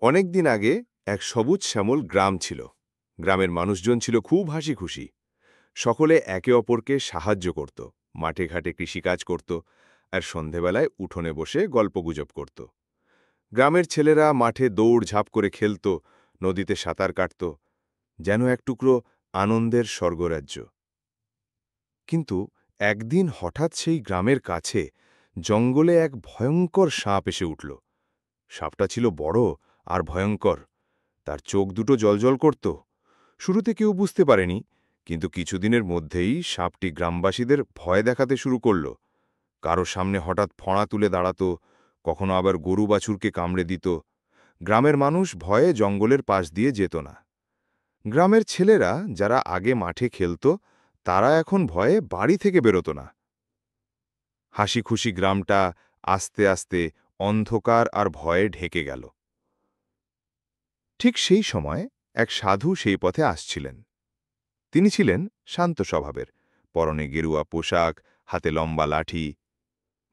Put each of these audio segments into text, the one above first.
অনেক দিন আগে এক সবুজ শ্যামল গ্রাম ছিল। গ্রামের মানুষজন ছিল খুব হাসি খুশি। সকলে একে অপরকে সাহায্য করত, মাঠে ঘাটে কৃষিকাজ করত, আর সন্ধেবেলায় উঠোনে বসে গল্পগুজব করত। গ্রামের ছেলেরা মাঠে দৌড়ঝাঁপ করে খেলত, নদীতে সাঁতার কাটত, যেন এক টুকরো আনন্দের স্বর্গরাজ্য। কিন্তু একদিন হঠাৎ সেই গ্রামের কাছে জঙ্গলে এক ভয়ঙ্কর সাপ এসে উঠল। সাপটা ছিল বড় আর ভয়ঙ্কর, তার চোখ দুটো জ্বলজ্বল করত। শুরুতে কেউ বুঝতে পারেনি, কিন্তু কিছুদিনের মধ্যেই সাপটি গ্রামবাসীদের ভয় দেখাতে শুরু করল। কারো সামনে হঠাৎ ফণা তুলে দাঁড়াত, কখনো আবার গরু বাছুরকে কামড়ে দিত। গ্রামের মানুষ ভয়ে জঙ্গলের পাশ দিয়ে যেত না। গ্রামের ছেলেরা যারা আগে মাঠে খেলত, তারা এখন ভয়ে বাড়ি থেকে বেরোত না। হাসি খুশি গ্রামটা আস্তে আস্তে অন্ধকার আর ভয়ে ঢেকে গেল। ঠিক সেই সময় এক সাধু সেই পথে আসছিলেন। তিনি ছিলেন শান্ত স্বভাবের, পরনে গেরুয়া পোশাক, হাতে লম্বা লাঠি।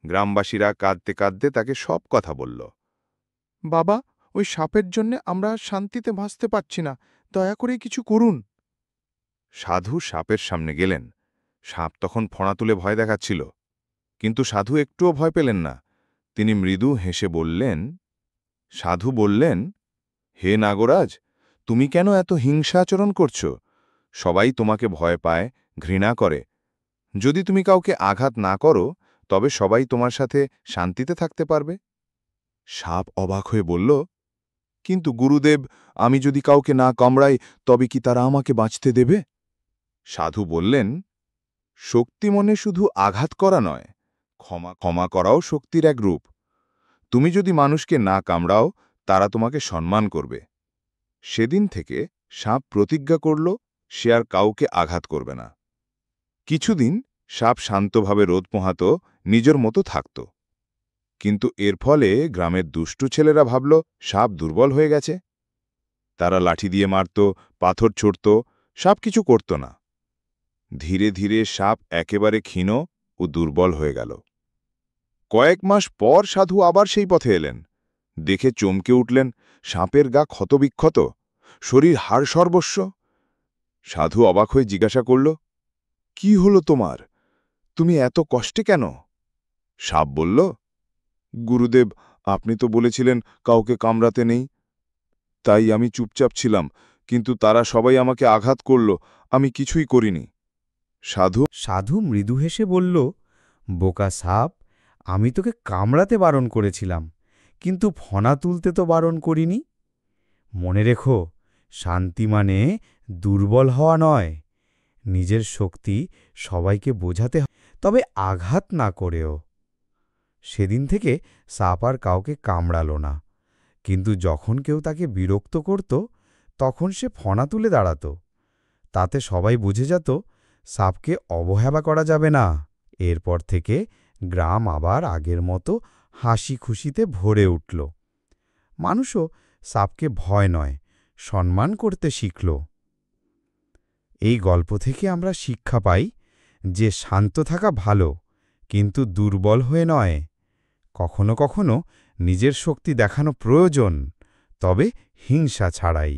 গ্রামবাসীরা কাঁদতে কাঁদতে তাকে সব কথা বলল। বাবা, ওই সাপের জন্যে আমরা শান্তিতে ভাসতে পারছি না, দয়া করে কিছু করুন। সাধু সাপের সামনে গেলেন। সাপ তখন ফণা তুলে ভয় দেখাচ্ছিল, কিন্তু সাধু একটুও ভয় পেলেন না। তিনি মৃদু হেসে বললেন, সাধু বললেন, হে নাগরাজ, তুমি কেন এত হিংসা আচরণ করছ? সবাই তোমাকে ভয় পায়, ঘৃণা করে। যদি তুমি কাউকে আঘাত না করো, তবে সবাই তোমার সাথে শান্তিতে থাকতে পারবে। সাপ অবাক হয়ে বলল, কিন্তু গুরুদেব, আমি যদি কাউকে না কামড়াই, তবে কি তারা আমাকে বাঁচতে দেবে? সাধু বললেন, শক্তি মনে শুধু আঘাত করা নয়, ক্ষমা করাও শক্তির এক রূপ। তুমি যদি মানুষকে না কামড়াও, তারা তোমাকে সম্মান করবে। সেদিন থেকে সাপ প্রতিজ্ঞা করল, সে আর কাউকে আঘাত করবে না। কিছুদিন সাপ শান্তভাবে রোদ পোহাত, নিজের মতো থাকত। কিন্তু এর ফলে গ্রামের দুষ্টু ছেলেরা ভাবল সাপ দুর্বল হয়ে গেছে। তারা লাঠি দিয়ে মারত, পাথর ছুঁড়ত, সাপ কিছু করত না। ধীরে ধীরে সাপ একেবারে ক্ষীণ ও দুর্বল হয়ে গেল। কয়েক মাস পর সাধু আবার সেই পথে এলেন। দেখে চমকে উঠলেন, সাপের গা ক্ষতবিক্ষত, শরীর হাড় সর্বস্ব। সাধু অবাক হয়ে জিজ্ঞাসা করল, কি হলো তোমার? তুমি এত কষ্টে কেন? সাপ বলল, গুরুদেব, আপনি তো বলেছিলেন কাউকে কামড়াতে নেই, তাই আমি চুপচাপ ছিলাম, কিন্তু তারা সবাই আমাকে আঘাত করল, আমি কিছুই করিনি। সাধু মৃদু হেসে বলল, বোকা সাপ, আমি তোকে কামড়াতে বারণ করেছিলাম, কিন্তু ফণা তুলতে তো বারণ করিনি। মনে রেখো, শান্তি মানে দুর্বল হওয়া নয়। নিজের শক্তি সবাইকে বোঝাতে হয়, তবে আঘাত না করেও। সেদিন থেকে সাপ আর কাউকে কামড়াল না, কিন্তু যখন কেউ তাকে বিরক্ত করত, তখন সে ফণা তুলে দাঁড়াত। তাতে সবাই বুঝে যেত সাপকে অবহেলা করা যাবে না। এরপর থেকে গ্রাম আবার আগের মতো হাসি খুশিতে ভরে উঠল। মানুষও সাপকে ভয় নয়, সম্মান করতে শিখল। এই গল্প থেকে আমরা শিক্ষা পাই যে শান্ত থাকা ভালো, কিন্তু দুর্বল হয়ে নয়। কখনো কখনো নিজের শক্তি দেখানো প্রয়োজন, তবে হিংসা ছাড়াই।